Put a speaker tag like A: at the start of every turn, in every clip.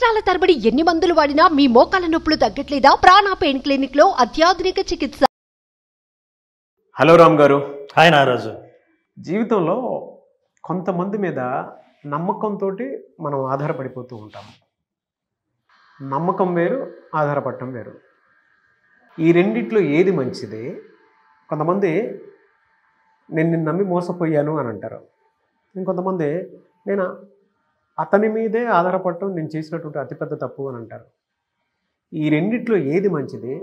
A: సంవత్సరాల తరబడి ఎన్ని మందులు వాడినా మీ మోకాల నొప్పులు తగ్గట్లేదా? ప్రాణ పెయిన్ క్లినిక్ లో అత్యాధునిక చికిత్స.
B: హలో రామ్ గారు.
C: హాయ్ నారాజు.
B: జీవితంలో కొంతమంది మీద నమ్మకంతో మనం ఆధారపడిపోతూ ఉంటాం. నమ్మకం వేరు, ఆధారపడటం వేరు. ఈ రెండిట్లో ఏది మంచిది? కొంతమంది నేను నిన్ను నమ్మి మోసపోయాను అని అంటారు. ఇంకొంతమంది నేను అతని మీదే ఆధారపడటం నేను చేసినటువంటి అతిపెద్ద తప్పు అని అంటారు. ఈ రెండిట్లో ఏది మంచిది?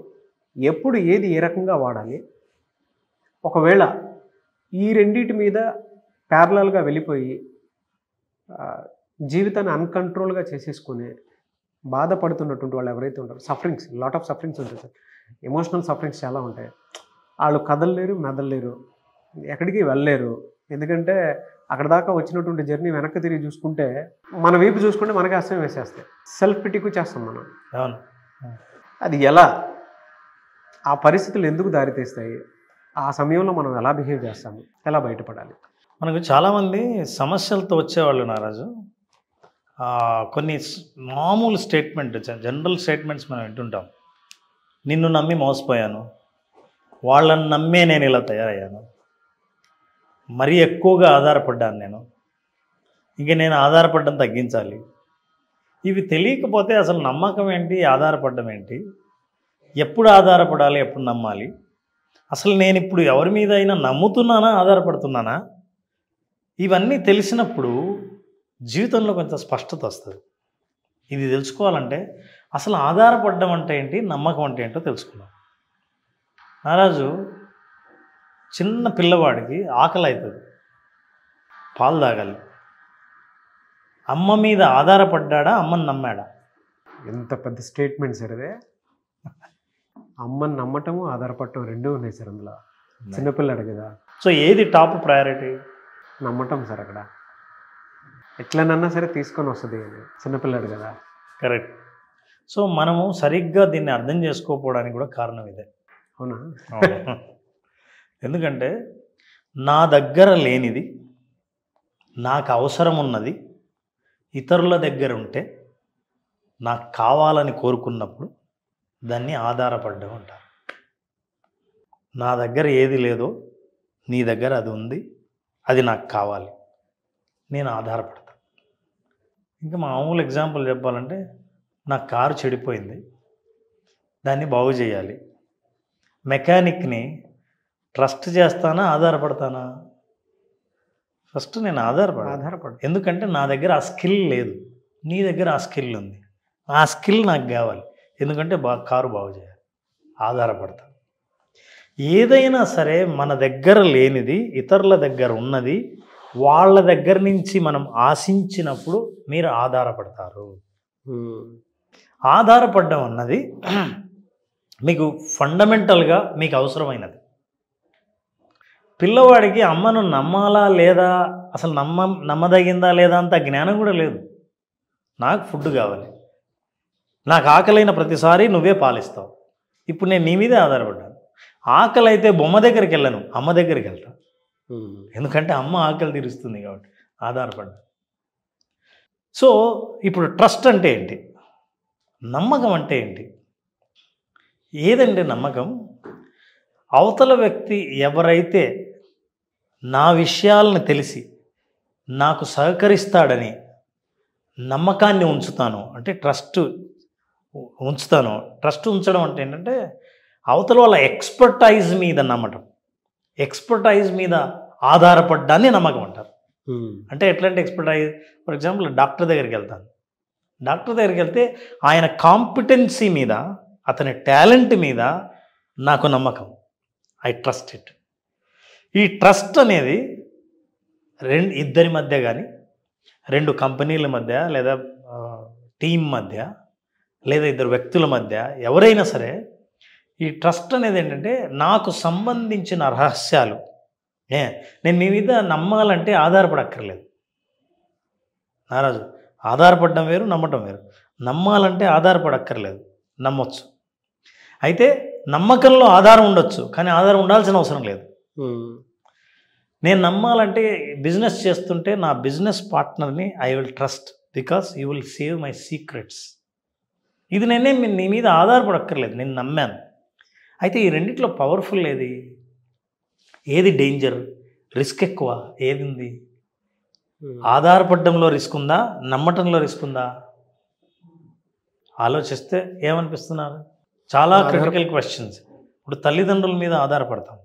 B: ఎప్పుడు ఏది ఏ రకంగా వాడాలి? ఒకవేళ ఈ రెండిటి మీద ప్యారలల్గా వెళ్ళిపోయి జీవితాన్ని అన్కంట్రోల్గా చేసేసుకుని బాధపడుతున్నటువంటి వాళ్ళు ఎవరైతే ఉంటారో, సఫరింగ్స్, లాట్ ఆఫ్ సఫరింగ్స్ ఉంటాయి సార్. ఎమోషనల్ సఫరింగ్స్ చాలా ఉంటాయి. వాళ్ళు కదలలేరు, మెదలలేరు, ఎక్కడికి వెళ్ళలేరు. ఎందుకంటే అక్కడ దాకా వచ్చినటువంటి జర్నీ వెనక్కి తిరిగి చూసుకుంటే మన వైపు చూసుకుంటే మనకి అసహ్యం వేసేస్తాయి. సెల్ఫ్ పిటికు చేస్తాం మనం.
C: అవును.
B: అది ఎలా, ఆ పరిస్థితులు ఎందుకు దారితీస్తాయి, ఆ సమయంలో మనం ఎలా బిహేవ్ చేస్తాము, ఎలా బయటపడాలి?
C: మనకు చాలామంది సమస్యలతో వచ్చేవాళ్ళు నారాజు. కొన్ని మామూలు స్టేట్మెంట్, జనరల్ స్టేట్మెంట్స్ మనం వింటుంటాం. నిన్ను నమ్మి మోసపోయాను, వాళ్ళని నమ్మే నేను ఇలా తయారయ్యాను, మరీ ఎక్కువగా ఆధారపడ్డాను నేను, ఇంక నేను ఆధారపడడం తగ్గించాలి. ఇవి తెలియకపోతే అసలు నమ్మకం ఏంటి, ఆధారపడడం ఏంటి, ఎప్పుడు ఆధారపడాలి, ఎప్పుడు నమ్మాలి, అసలు నేను ఇప్పుడు ఎవరి మీద అయినా నమ్ముతున్నానా, ఆధారపడుతున్నానా, ఇవన్నీ తెలిసినప్పుడు జీవితంలో కొంచెం స్పష్టత వస్తుంది. ఇది తెలుసుకోవాలంటే అసలు ఆధారపడడం అంటే ఏంటి, నమ్మకం అంటే ఏంటో తెలుసుకున్నాం. నారాజు, చిన్న పిల్లవాడికి ఆకలి అవుతుంది, పాలు తాగాలి. అమ్మ మీద ఆధారపడ్డా, అమ్మని నమ్మాడా?
B: ఎంత పెద్ద స్టేట్మెంట్ సార్ అదే. అమ్మని నమ్మటము, ఆధారపడటం రెండూ ఉన్నాయి సార్ అందులో. చిన్నపిల్లాడు కదా.
C: సో ఏది టాప్ ప్రయారిటీ?
B: నమ్మటం సార్. అక్కడ ఎట్లనన్నా సరే తీసుకొని వస్తుంది. చిన్నపిల్లాడు కదా.
C: కరెక్ట్. సో మనము సరిగ్గా దీన్ని అర్థం చేసుకోకపోవడానికి కూడా కారణం ఇదే.
B: అవునా?
C: ఎందుకంటే నా దగ్గర లేనిది, నాకు అవసరం ఉన్నది ఇతరుల దగ్గర ఉంటే, నాకు కావాలని కోరుకున్నప్పుడు దాన్ని ఆధారపడ్డం అంటారు. నా దగ్గర ఏది లేదో నీ దగ్గర అది ఉంది, అది నాకు కావాలి, నేను ఆధారపడతాను. ఇంకా మామూలు ఎగ్జాంపుల్ చెప్పాలంటే, నా కారు చెడిపోయింది, దాన్ని బాగు చేయాలి. మెకానిక్ని ట్రస్ట్ చేస్తానా, ఆధారపడతానా? ఫస్ట్ నేను ఆధారపడ. ఎందుకంటే నా దగ్గర ఆ స్కిల్ లేదు, నీ దగ్గర ఆ స్కిల్ ఉంది. ఆ స్కిల్ నాకు కావాలి, ఎందుకంటే కారు బాగు చేయాలి, ఆధారపడతాను. ఏదైనా సరే మన దగ్గర లేనిది ఇతరుల దగ్గర ఉన్నది, వాళ్ళ దగ్గర నుంచి మనం ఆశించినప్పుడు మీరు ఆధారపడతారు. ఆధారపడడం అన్నది మీకు ఫండమెంటల్గా మీకు అవసరమైనది. పిల్లవాడికి అమ్మను నమ్మాలా లేదా, అసలు నమ్మదగిందా లేదా అంత జ్ఞానం కూడా లేదు. నాకు ఫుడ్ కావాలి, నాకు ఆకలైన ప్రతిసారి నువ్వే పాలిస్తావు, ఇప్పుడు నేను నీ మీదే ఆధారపడ్డాను. ఆకలి అయితే బొమ్మ దగ్గరికి వెళ్ళను, అమ్మ దగ్గరికి వెళ్తాను. ఎందుకంటే అమ్మ ఆకలి తీరుస్తుంది కాబట్టి ఆధారపడ్డా. సో ఇప్పుడు ట్రస్ట్ అంటే ఏంటి, నమ్మకం అంటే ఏంటి? ఏదంటే నమ్మకం, అవతల వ్యక్తి ఎవరైతే నా విషయాలను తెలిసి నాకు సహకరిస్తాడని నమ్మకాన్ని ఉంచుతాను, అంటే ట్రస్ట్ ఉంచుతాను. ట్రస్ట్ ఉంచడం అంటే ఏంటంటే అవతల వాళ్ళ ఎక్స్పర్టైజ్ మీద నమ్మటం, ఎక్స్పర్టైజ్ మీద ఆధారపడ్డాన్ని నమ్మకం అంటారు. అంటే ఎట్లాంటి ఎక్స్పర్టైజ్? ఫర్ ఎగ్జాంపుల్ డాక్టర్ దగ్గరికి వెళ్తాను, డాక్టర్ దగ్గరికి వెళ్తే ఆయన కాంపిటెన్సీ మీద, అతని టాలెంట్ మీద నాకు నమ్మకం, ఐ ట్రస్ట్ ఇట్. ఈ ట్రస్ట్ అనేది ఇద్దరి మధ్య కానీ, రెండు కంపెనీల మధ్య, లేదా టీం మధ్య, లేదా ఇద్దరు వ్యక్తుల మధ్య, ఎవరైనా సరే ఈ ట్రస్ట్ అనేది ఏంటంటే నాకు సంబంధించిన రహస్యాలు నేను మీ మీద నమ్మాలంటే ఆధారపడక్కర్లేదు నారాజు. ఆధారపడడం వేరు, నమ్మటం వేరు. నమ్మాలంటే ఆధారపడక్కర్లేదు, నమ్మొచ్చు. అయితే నమ్మకంలో ఆధారం ఉండొచ్చు, కానీ ఆధారం ఉండాల్సిన అవసరం లేదు. నేను నమ్మాలంటే బిజినెస్ చేస్తుంటే నా బిజినెస్ పార్ట్నర్ని I will trust because you will save my secrets. ఇది నేనే నీ మీద ఆధారపడక్కర్లేదు, నేను నమ్మాను. అయితే ఈ రెండిట్లో పవర్ఫుల్ ఏది డేంజర్, రిస్క్ ఎక్కువ ఏది ఉంది? ఆధారపడడంలో రిస్క్ ఉందా, నమ్మటంలో రిస్క్ ఉందా? ఆలోచిస్తే ఏమనిపిస్తున్నారు? చాలా క్రిటికల్ క్వశ్చన్స్. ఇప్పుడు తల్లిదండ్రుల మీద ఆధారపడతాం,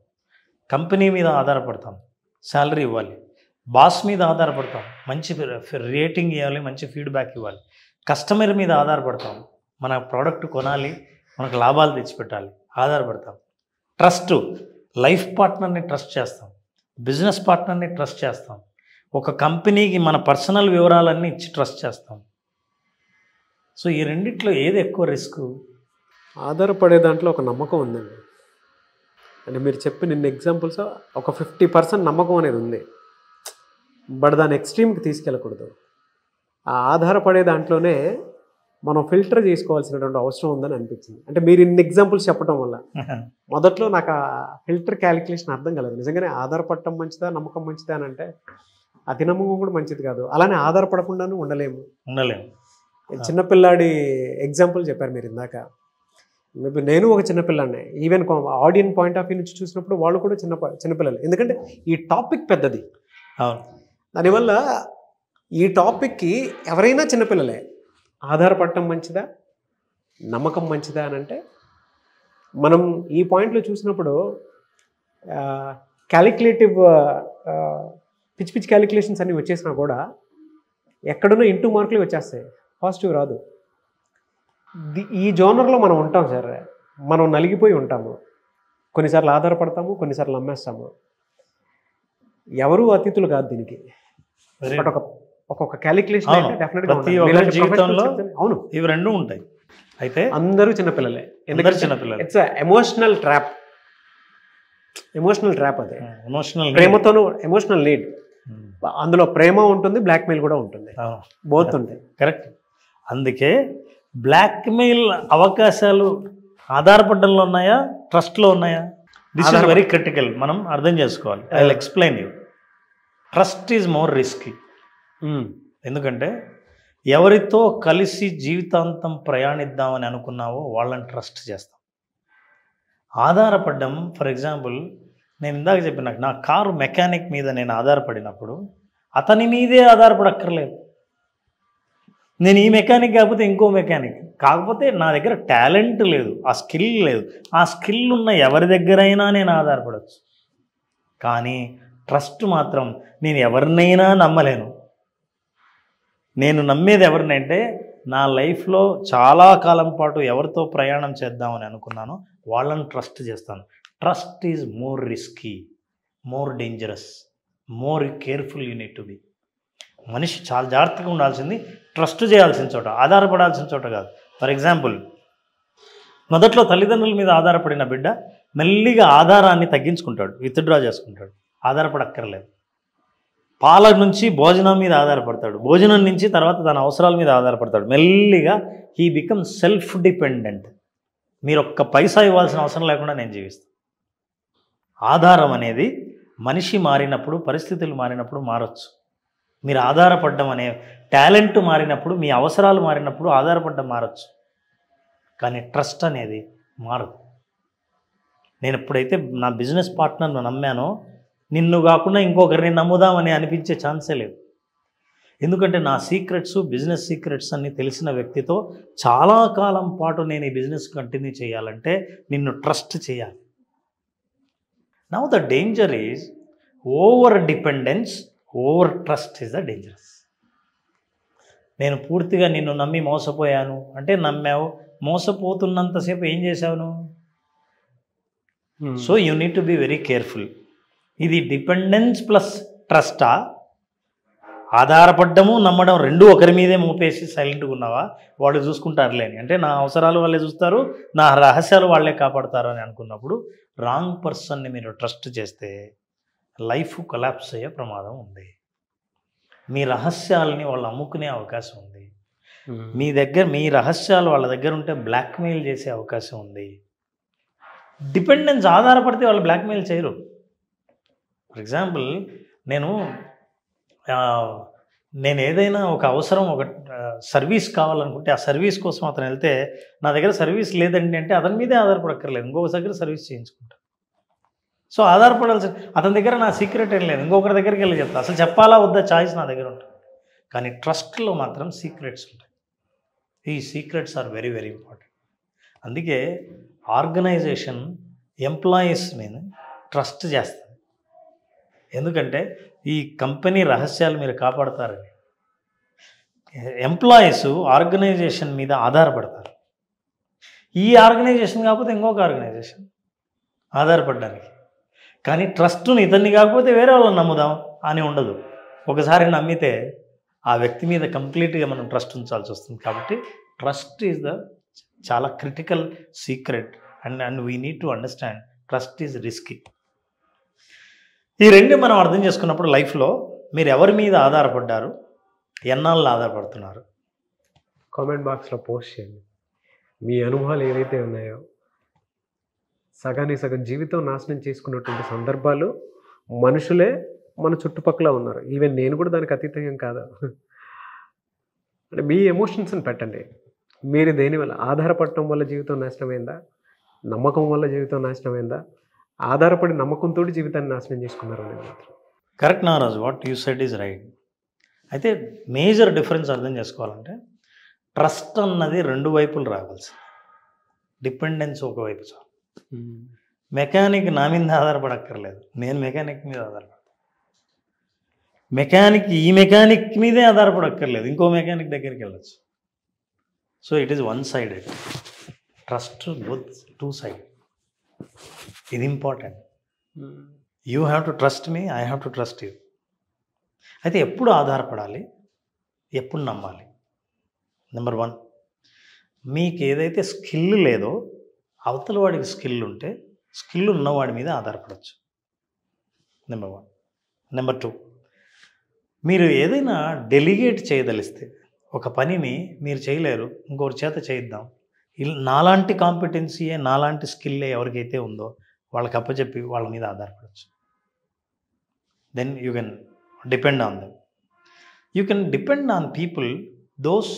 C: కంపెనీ మీద ఆధారపడతాం, శాలరీ ఇవ్వాలి, బాస్ మీద ఆధారపడతాం, మంచి రేటింగ్ ఇవ్వాలి, మంచి ఫీడ్బ్యాక్ ఇవ్వాలి, కస్టమర్ మీద ఆధారపడతాం, మన ప్రోడక్ట్ కొనాలి, మనకు లాభాలు తెచ్చిపెట్టాలి, ఆధారపడతాం. ట్రస్ట్, లైఫ్ పార్ట్నర్ని ట్రస్ట్ చేస్తాం, బిజినెస్ పార్ట్నర్ని ట్రస్ట్ చేస్తాం, ఒక కంపెనీకి మన పర్సనల్ వివరాలన్నీ ఇచ్చి ట్రస్ట్ చేస్తాం. సో ఈ రెండిట్లో ఏది ఎక్కువ రిస్క్?
B: ఆధారపడే దాంట్లో ఒక నమ్మకం ఉందండి. అంటే మీరు చెప్పిన ఇన్ని ఎగ్జాంపుల్స్ ఒక 50% నమ్మకం అనేది ఉంది, బట్ దాని ఎక్స్ట్రీమ్కి తీసుకెళ్ళకూడదు. ఆ ఆధారపడే దాంట్లోనే మనం ఫిల్టర్ చేసుకోవాల్సినటువంటి అవసరం ఉందని అనిపించింది. అంటే మీరు ఇన్ని ఎగ్జాంపుల్స్ చెప్పడం వల్ల మొదట్లో నాకు ఆ ఫిల్టర్ క్యాలిక్యులేషన్ అర్థం కాలేదు. నిజంగానే ఆధారపడటం మంచిదా, నమ్మకం మంచిదా అని అంటే అతి నమ్మకం కూడా మంచిది కాదు, అలానే ఆధారపడకుండాను ఉండలేము. చిన్నపిల్లాడి ఎగ్జాంపుల్ చెప్పారు మీరు ఇందాక. నేను ఒక చిన్నపిల్లాడినే, even audience point of view నుంచి చూసినప్పుడు వాళ్ళు కూడా చిన్నపిల్లలు. ఎందుకంటే ఈ టాపిక్ పెద్దది, దానివల్ల ఈ టాపిక్కి ఎవరైనా చిన్నపిల్లలే. ఆధారపడటం మంచిదా, నమ్మకం మంచిదా అని అంటే మనం ఈ పాయింట్లో చూసినప్పుడు క్యాలిక్యులేటివ్ పిచ్చి పిచ్చి క్యాలిక్యులేషన్స్ అన్నీ వచ్చేసినా కూడా ఎక్కడున్నా ఇంటూ మార్కులు వచ్చేస్తాయి, పాజిటివ్ రాదు. ఈ జోనర్లో మనం ఉంటాం సార్, మనం నలిగిపోయి ఉంటాము. కొన్నిసార్లు ఆధారపడతాము, కొన్నిసార్లు నమ్మేస్తాము. ఎవరు అతిథులు కాదు దీనికి. బట్ ఒక్కొక్క క్యాలిక్యులేషన్
C: జీవితంలో అవును ఇవి రెండు ఉంటాయి. అయితే
B: అందరూ చిన్నపిల్లలే, ఎందుకంటే చిన్నపిల్లలు. It's emotional trap, emotional trap. అదే ప్రేమతోనూ ఎమోషనల్ నీడ్, అందులో ప్రేమ ఉంటుంది, బ్లాక్మెయిల్ కూడా ఉంటుంది, బోత్ ఉంటాయి.
C: కరెక్ట్. అందుకే బ్లాక్మెయిల్ అవకాశాలు ఆధారపడడంలో ఉన్నాయా, ట్రస్ట్లో ఉన్నాయా? దిస్ ఈజ్ వెరీ క్రిటికల్, మనం అర్థం చేసుకోవాలి. I will explain you. Trust is more risky. ఎందుకంటే ఎవరితో కలిసి జీవితాంతం ప్రయాణిద్దామని అనుకున్నావో వాళ్ళని ట్రస్ట్ చేస్తాం. ఆధారపడ్డం, ఫర్ ఎగ్జాంపుల్ నేను ఇందాక చెప్పిన నా కారు మెకానిక్ మీద నేను ఆధారపడినప్పుడు అతని మీదే ఆధారపడక్కర్లేదు. నేను ఈ మెకానిక్ కాకపోతే ఇంకో మెకానిక్, కాకపోతే నా దగ్గర టాలెంట్ లేదు, ఆ స్కిల్ లేదు. ఆ స్కిల్ ఉన్న ఎవరి దగ్గరైనా నేను ఆధారపడవచ్చు. కానీ ట్రస్ట్ మాత్రం నేను ఎవరినైనా నమ్మలేను. నేను నమ్మేది ఎవరినంటే నా లైఫ్లో చాలా కాలం పాటు ఎవరితో ప్రయాణం చేద్దామని అనుకున్నానో వాళ్ళని ట్రస్ట్ చేస్తాను. Trust is more risky, more dangerous, more careful you need to be. మనిషి చాలా జాగ్రత్తగా ఉండాల్సింది ట్రస్ట్ చేయాల్సిన చోట, ఆధారపడాల్సిన చోట కాదు. ఫర్ ఎగ్జాంపుల్ మొదట్లో తల్లిదండ్రుల మీద ఆధారపడిన బిడ్డ మెల్లిగా ఆధారాన్ని తగ్గించుకుంటాడు, విత్డ్రా చేసుకుంటాడు, ఆధారపడక్కర్లేదు. పాల నుంచి భోజనం మీద ఆధారపడతాడు, భోజనం నుంచి తర్వాత తన అవసరాల మీద ఆధారపడతాడు. మెల్లిగా హీ బికమ్ సెల్ఫ్ డిపెండెంట్. మీరు ఒక్క పైసా ఇవ్వాల్సిన అవసరం లేకుండా నేను జీవిస్తాను. ఆధారం అనేది మనిషి మారినప్పుడు, పరిస్థితులు మారినప్పుడు మారచ్చు. మీరు ఆధారపడడం అనే టాలెంట్ మారినప్పుడు, మీ అవసరాలు మారినప్పుడు ఆధారపడడం మారచ్చు. కానీ ట్రస్ట్ అనేది మారదు. నేను ఎప్పుడైతే నా బిజినెస్ పార్ట్నర్ను నమ్మానో నిన్ను కాకుండా ఇంకొకరిని నమ్ముదామని అనిపించే ఛాన్సే లేదు. ఎందుకంటే నా సీక్రెట్స్, బిజినెస్ సీక్రెట్స్ అన్నీ తెలిసిన వ్యక్తితో చాలా కాలం పాటు నేను ఈ బిజినెస్ కంటిన్యూ చేయాలంటే నిన్ను ట్రస్ట్ చేయాలి. Now the danger is over dependence, over trust is the dangerous. నేను పూర్తిగా నిన్ను నమ్మి మోసపోయాను అంటే నమ్మావు, మోసపోతున్నంతసేపు ఏం చేశావు నువ్వు? So you need to be very careful. ఇది డిపెండెన్స్ ప్లస్ ట్రస్టా? ఆధారపడ్డము నమ్మడం రెండు ఒకరి మీదే మోపేసి సైలెంట్గా ఉన్నావా? వాళ్ళు చూసుకుంటారులేని, అంటే నా అవసరాలు వాళ్ళే చూస్తారు, నా రహస్యాలు వాళ్ళే కాపాడతారు అని అనుకున్నప్పుడు రాంగ్ పర్సన్ని మీరు ట్రస్ట్ చేస్తే లైఫ్ కొలాప్స్ అయ్యే ప్రమాదం ఉంది. మీ రహస్యాలని వాళ్ళు అమ్ముకునే అవకాశం ఉంది. మీ రహస్యాలు వాళ్ళ దగ్గర ఉంటే బ్లాక్మెయిల్ చేసే అవకాశం ఉంది. డిపెండెన్స్ ఆధారపడితే వాళ్ళు బ్లాక్మెయిల్ చేయరు. ఫర్ ఎగ్జాంపుల్ నేను ఏదైనా ఒక అవసరం సర్వీస్ కావాలనుకుంటే ఆ సర్వీస్ కోసం అతను వెళ్తే నా దగ్గర సర్వీస్ లేదండి అంటే అతని మీదే ఆధారపడక్కర్లేదు, ఇంకొక దగ్గర సర్వీస్ చేయించుకుంటాను. సో ఆధారపడాల్సి అతని దగ్గర నా సీక్రెట్ ఏం లేదు, ఇంకొకరి దగ్గరికి వెళ్ళి చెప్తా. అసలు చెప్పాలా వద్దా చాయిస్ నా దగ్గర ఉంటుంది. కానీ ట్రస్ట్లో మాత్రం సీక్రెట్స్ ఉంటాయి. ఈ secrets are very very important. అందుకే ఆర్గనైజేషన్ ఎంప్లాయీస్ మీద ట్రస్ట్ చేస్తుంది. ఎందుకంటే ఈ కంపెనీ రహస్యాలు మీరు కాపాడతారని. ఎంప్లాయీస్ ఆర్గనైజేషన్ మీద ఆధారపడతారు. ఈ ఆర్గనైజేషన్ కాకపోతే ఇంకొక ఆర్గనైజేషన్ ఆధారపడడానికి. కానీ ట్రస్ట్ని ఇతన్ని కాకపోతే వేరే వాళ్ళని నమ్ముదాం అని ఉండదు. ఒకసారి నమ్మితే ఆ వ్యక్తి మీద కంప్లీట్గా మనం ట్రస్ట్ ఉంచాల్సి వస్తుంది. కాబట్టి ట్రస్ట్ ఈజ్ ద చాలా critical secret and we need to understand trust is risky. ఈ రెండు మనం అర్థం చేసుకున్నప్పుడు లైఫ్లో మీరు ఎవరి మీద ఆధారపడ్డారు, ఎన్నాళ్ళు ఆధారపడుతున్నారు?
B: కామెంట్ బాక్స్లో పోస్ట్ చేయండి. మీ అనుభవాలు ఏవైతే ఉన్నాయో, సగానికి సగం జీవితం నాశనం చేసుకున్నటువంటి సందర్భాలు మనుషులే మన చుట్టుపక్కల ఉన్నారు. ఈవెన్ నేను కూడా దానికి అతీతం కాదు. అంటే మీ ఎమోషన్స్ని పెట్టండి. మీరు దేనివల్ల ఆధారపడటం వల్ల జీవితం నాశనమైందా, నమ్మకం వల్ల జీవితం నాశనమైందా, ఆధారపడి నమ్మకంతో జీవితాన్ని నాశనం చేసుకున్నారు అనేది మాత్రం
C: correct. Naraju, what you said is right. అయితే మేజర్ డిఫరెన్స్ అర్థం చేసుకోవాలంటే ట్రస్ట్ అన్నది రెండు వైపులు రావాల్సింది. డిపెండెన్స్ ఒకవైపు చాలు. మెకానిక్ నా మీద ఆధారపడక్కర్లేదు, నేను మెకానిక్ మీద ఆధారపడతాను. మెకానిక్ ఈ మెకానిక్ మీదే ఆధారపడక్కర్లేదు, ఇంకో మెకానిక్ దగ్గరికి వెళ్ళచ్చు. So it is one sided. Trust both two side. ఇది important. You have to trust me, I have to trust you. అయితే ఎప్పుడు ఆధారపడాలి, ఎప్పుడు నమ్మాలి? నెంబర్ 1, మీకు ఏదైతే స్కిల్ లేదో అవతల వాడికి స్కిల్ ఉంటే స్కిల్ ఉన్నవాడి మీద ఆధారపడవచ్చు. నెంబర్ 1. నెంబర్ 2, మీరు ఏదైనా డెలిగేట్ చేయదలిస్తే ఒక పనిని మీరు చేయలేరు, ఇంకొకరి చేత చేయిద్దాం, నాలాంటి కాంపిటెన్సీయే నాలాంటి స్కిల్లే ఎవరికైతే ఉందో వాళ్ళకి అప్పచెప్పి వాళ్ళ మీద ఆధారపడవచ్చు. Then you can depend on them. You can depend on people those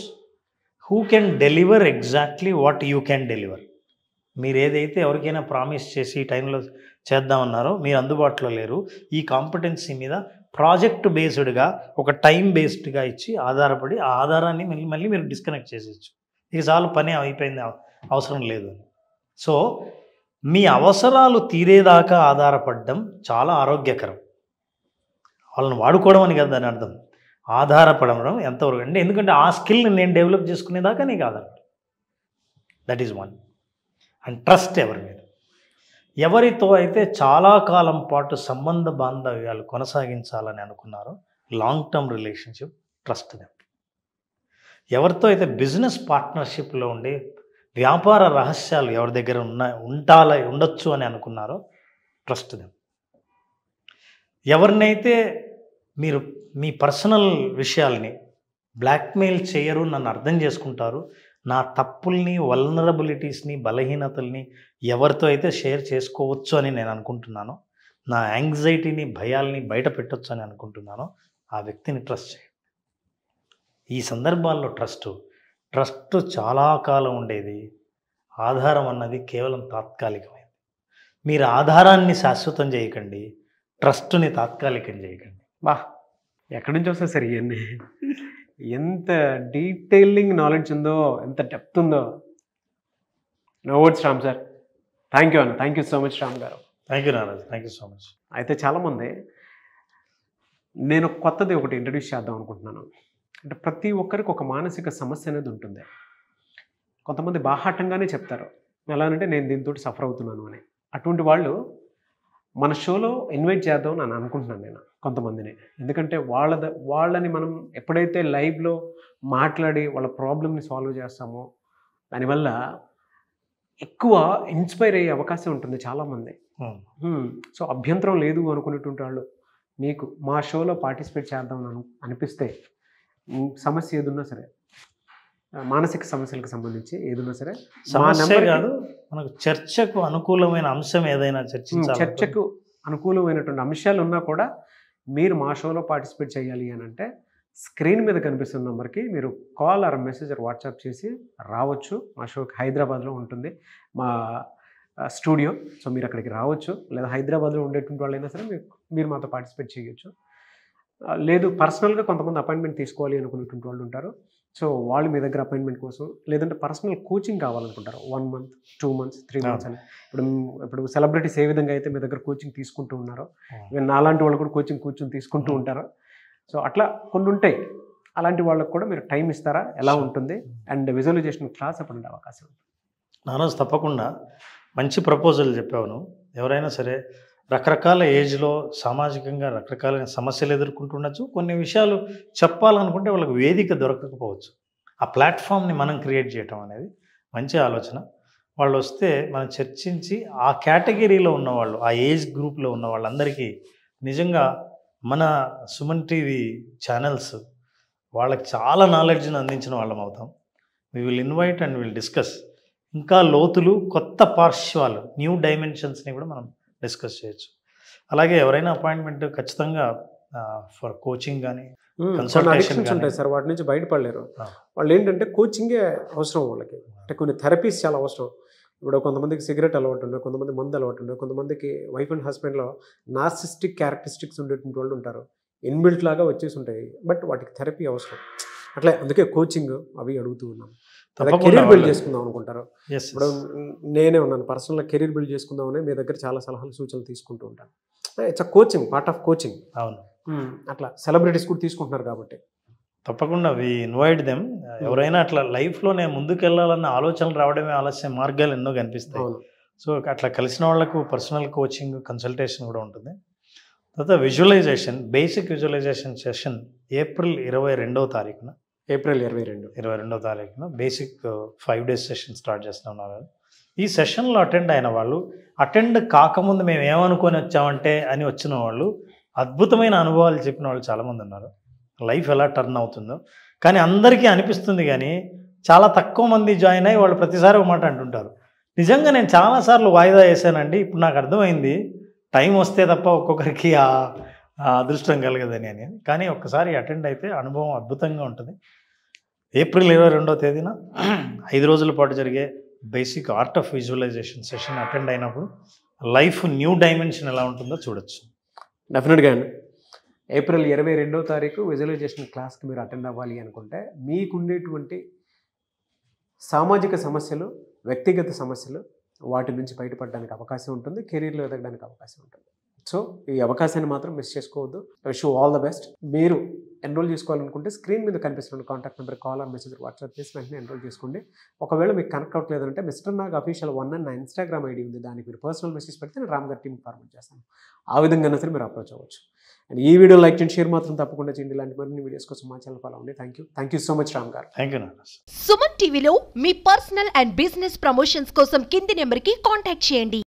C: who can deliver exactly what you can deliver. మీరు ఏదైతే ఎవరికైనా ప్రామిస్ చేసి ఈ టైంలో చేద్దామన్నారో మీరు అందుబాటులో లేరు, ఈ కాంపిటెన్సీ మీద ప్రాజెక్ట్ బేస్డ్గా ఒక టైం బేస్డ్గా ఇచ్చి ఆధారపడి ఆ ఆధారాన్ని మళ్ళీ మీరు డిస్కనెక్ట్ చేసేయచ్చు. ఇక చాలు, పని అయిపోయింది, అవసరం లేదు అని. సో మీ అవసరాలు తీరేదాకా ఆధారపడడం చాలా ఆరోగ్యకరం. వాళ్ళని వాడుకోవడం అని కదా దాని అర్థం. ఆధారపడడం ఎంతవరకు అంటే, ఎందుకంటే ఆ స్కిల్ని నేను డెవలప్ చేసుకునేదాకా నీకు ఆధారపడ. That is 1. అండ్ ట్రస్ట్ ఎవరి మీద, ఎవరితో అయితే చాలా కాలం పాటు సంబంధ బాంధవ్యాలు కొనసాగించాలని అనుకున్నారో, long term relationship, trust them. ఎవరితో అయితే బిజినెస్ పార్ట్నర్షిప్లో ఉండి వ్యాపార రహస్యాలు ఎవరి దగ్గర ఉండొచ్చు అని అనుకున్నారో, ట్రస్ట్ దెమ్. ఎవరినైతే మీరు మీ పర్సనల్ విషయాల్ని బ్లాక్మెయిల్ చేయరు, నన్ను అర్థం చేసుకుంటారు, నా తప్పుల్ని, వల్నరబిలిటీస్ని, బలహీనతల్ని ఎవరితో అయితే షేర్ చేసుకోవచ్చు అని నేను అనుకుంటున్నానో, నా యాంగ్జైటీని, భయాల్ని బయట పెట్టవచ్చు అని అనుకుంటున్నానో, ఆ వ్యక్తిని ట్రస్ట్ చేయండి. ఈ సందర్భాల్లో ట్రస్ట్ చాలా కాలం ఉండేది. ఆధారం అన్నది కేవలం తాత్కాలికమైనది. మీరు ఆధారాన్ని శాశ్వతం చేయకండి, ట్రస్ట్ని తాత్కాలికం చేయకండి.
B: ఎక్కడి నుంచి వస్తుంది సార్ ఇవన్నీ? ఎంత డీటెయిలింగ్ నాలెడ్జ్ ఉందో, ఎంత డెప్త్ ఉందో. No words Ram sir. Thank you అన్న. Thank you so much Ram గారు.
C: Thank you Naraj. Thank you so much.
B: అయితే చాలామంది, నేను కొత్తది ఒకటి ఇంట్రడ్యూస్ చేద్దాం అనుకుంటున్నాను. అంటే ప్రతి ఒక్కరికి ఒక మానసిక సమస్య అనేది ఉంటుంది. కొంతమంది బాహాటంగానే చెప్తారు, ఎలా అంటే నేను దీంతో సఫర్ అవుతున్నాను అని. అటువంటి వాళ్ళు మన షోలో ఇన్వైట్ చేద్దాం అని అనుకుంటున్నాను నేను కొంతమందిని. ఎందుకంటే వాళ్ళని మనం ఎప్పుడైతే లైవ్లో మాట్లాడి వాళ్ళ ప్రాబ్లమ్ని సాల్వ్ చేస్తామో, దానివల్ల ఎక్కువ ఇన్స్పైర్ అయ్యే అవకాశం ఉంటుంది చాలామంది. సో అభ్యంతరం లేదు అనుకునేటువంటి వాళ్ళు మీకు మా షోలో పార్టిసిపేట్ చేద్దాం అనిపిస్తే, సమస్య ఏదున్నా సరే, మానసిక సమస్యలకు సంబంధించి ఏదున్నా సరే,
C: సమస్య కాదు, మనకు చర్చకు అనుకూలమైన అంశం ఏదైనా
B: చర్చకు అనుకూలమైనటువంటి అంశాలు ఉన్నా కూడా మీరు మా షోలో పార్టిసిపేట్ చేయాలి అని అంటే స్క్రీన్ మీద కనిపిస్తున్న నెంబర్కి మీరు call or message or WhatsApp చేసి రావచ్చు. మా షోకి హైదరాబాద్లో ఉంటుంది మా స్టూడియో. సో మీరు అక్కడికి రావచ్చు. లేదా హైదరాబాద్లో ఉండేటువంటి వాళ్ళైనా సరే మీరు మాతో పార్టిసిపేట్ చేయొచ్చు. లేదు పర్సనల్గా కొంతమంది అపాయింట్మెంట్ తీసుకోవాలి అనుకునేటువంటి వాళ్ళు ఉంటారు. సో వాళ్ళు మీ దగ్గర అపాయింట్మెంట్ కోసం, లేదంటే personal coaching కావాలనుకుంటారు 1 month 2 months 3 months అని. ఇప్పుడు సెలబ్రిటీస్ ఏ విధంగా అయితే మీ దగ్గర కోచింగ్ తీసుకుంటూ ఉన్నారో, నాలాంటి వాళ్ళు కూడా కూర్చొని తీసుకుంటూ ఉంటారు. సో అట్లా కొన్ని ఉంటాయి. అలాంటి వాళ్ళకు కూడా మీరు టైం ఇస్తారా, ఎలా ఉంటుంది, అండ్ విజువలైజేషన్ క్లాస్ అప్పుడు ఉండే అవకాశం ఉంది.
C: నారోజు తప్పకుండా మంచి ప్రపోజల్ చెప్పావు నువ్వు. ఎవరైనా సరే రకరకాల ఏజ్లో సామాజికంగా రకరకాలైన సమస్యలు ఎదుర్కొంటుండొచ్చు. కొన్ని విషయాలు చెప్పాలనుకుంటే వాళ్ళకి వేదిక దొరకకపోవచ్చు. ఆ ప్లాట్ఫామ్ని మనం క్రియేట్ చేయటం అనేది మంచి ఆలోచన. వాళ్ళు వస్తే మనం చర్చించి ఆ కేటగిరీలో ఉన్నవాళ్ళు, ఆ ఏజ్ గ్రూప్లో ఉన్న వాళ్ళందరికీ నిజంగా మన సుమన్ టీవీ ఛానల్స్ వాళ్ళకి చాలా నాలెడ్జ్ని అందించిన వాళ్ళం అవుతాం. We will invite and will discuss. ఇంకా లోతులు, కొత్త పార్శ్వాలు, న్యూ డైమెన్షన్స్ని కూడా మనం డిస్కస్ చేయొచ్చు. అలాగే ఎవరైనా అపాయింట్మెంట్ ఖచ్చితంగా ఫర్ కోచింగ్ కానీ
B: అడిక్షన్స్ ఉంటాయి సార్, వాటి నుంచి బయటపడలేరు. వాళ్ళు ఏంటంటే కోచింగే అవసరం వాళ్ళకి. అంటే కొన్ని థెరపీస్ చాలా అవసరం. ఇప్పుడు కొంతమందికి సిగరెట్ అలవాటు ఉండే, కొంతమంది మందు అలవాటు ఉండే, కొంతమందికి వైఫ్ అండ్ హస్బెండ్లో నార్సిస్టిక్ క్యారెక్టరిస్టిక్స్ ఉండేటువంటి వాళ్ళు ఉంటారు. ఇన్బిల్ట్ లాగా వచ్చేసి ఉంటాయి, బట్ వాటికి థెరపీ అవసరం. అట్లా అందుకే కోచింగ్ అవి అడుగుతూ ఉన్నాం. కెరీర్ బిల్డ్ చేసుకుందాం అనుకుంటారు. ఇప్పుడు నేనే ఉన్నాను, పర్సనల్గా కెరీర్ బిల్డ్ చేసుకుందామని మీ దగ్గర చాలా సలహాలు సూచనలు తీసుకుంటూ ఉంటాను. It's coaching, part of coaching.
C: అవును,
B: అట్లా సెలబ్రిటీస్ కూడా తీసుకుంటున్నారు కాబట్టి
C: తప్పకుండా వి ఇన్వైట్ దెమ్. ఎవరైనా అట్లా లైఫ్లోనే ముందుకెళ్ళాలన్న ఆలోచనలు రావడమే ఆలస్య మార్గాలు ఎన్నో కనిపిస్తాయి. సో అట్లా కలిసిన వాళ్లకు పర్సనల్ కోచింగ్, కన్సల్టేషన్ కూడా ఉంటుంది. తర్వాత visualisation, basic visualisation session April 22వ తారీఖున,
B: ఏప్రిల్ 22వ
C: తారీఖున బేసిక్ 5 days సెషన్ స్టార్ట్ చేస్తున్నారు. ఈ సెషన్లో అటెండ్ అయిన వాళ్ళు, అటెండ్ కాకముందు మేము ఏమనుకొని వచ్చామంటే అని వచ్చిన వాళ్ళు, అద్భుతమైన అనుభవాలు చెప్పిన వాళ్ళు చాలామంది ఉన్నారు. లైఫ్ ఎలా టర్న్ అవుతుందో కానీ అందరికీ అనిపిస్తుంది. కానీ చాలా తక్కువ మంది జాయిన్ అయ్యి వాళ్ళు ప్రతిసారి ఒక మాట అంటుంటారు, నిజంగా నేను చాలాసార్లు వాయిదా వేసానండి, ఇప్పుడు నాకు అర్థమైంది టైం వస్తే తప్ప ఒక్కొక్కరికి ఆ అదృష్టం కలగదని అని. కానీ ఒక్కసారి అటెండ్ అయితే అనుభవం అద్భుతంగా ఉంటుంది. ఏప్రిల్ 22వ తేదీన 5 రోజుల పాటు జరిగే basic art of visualisation session attend అయినప్పుడు లైఫ్ న్యూ డైమెన్షన్ ఎలా ఉంటుందో చూడొచ్చు.
B: డెఫినెట్గా అండి. ఏప్రిల్ 22వ తారీఖు విజువలైజేషన్ క్లాస్కి మీరు అటెండ్ అవ్వాలి అనుకుంటే మీకుండేటువంటి సామాజిక సమస్యలు, వ్యక్తిగత సమస్యలు, వాటి నుంచి బయటపడడానికి అవకాశం ఉంటుంది, కెరీర్లో ఎదగడానికి అవకాశం ఉంటుంది. సో ఈ అవకాశాన్ని మాత్రం మిస్ చేసుకోవద్దు. Wish you all the best. మీరు ఎన్రోల్ చేసుకోవాలనుకుంటే స్క్రీన్ మీద కనిపిస్తున్న contact number call or message WhatsApp చేసి వెంటనే ఎన్రోల్ చేసుకోండి. ఒకవేళ మీకు కనెక్ట్ అవ్వట్లేదంటే మిస్టర్ నాగ్ అఫీషియల్ 1 అని నా ఇన్స్టాగ్రామ్ ఐడి ఉంది, దానికి మీరు పర్సనల్ మెసేజ్ పెడితే నేను రామ్ గారి టీమ్ ఫార్వర్డ్ చేస్తాను. ఆ విధంగా సరే మీరు అప్రోచ్ అవ్వచ్చు. అండ్ ఈ వీడియో లైక్ చేయండి, షేర్ మాత్రం తప్పకుండా చేయండి. ఇలాంటి మరిన్ని వీడియోస్ కోసం మా ఛానల్ ఫాలో అవ్వండి. Thank you so much Ram గారు.
C: Thank you Naraj.
A: సుమన్ టీవీలో మీ పర్సనల్ అండ్ బిజినెస్ ప్రమోషన్స్ కోసం కింది నెంబర్కి కాంటాక్ట్ చేయండి.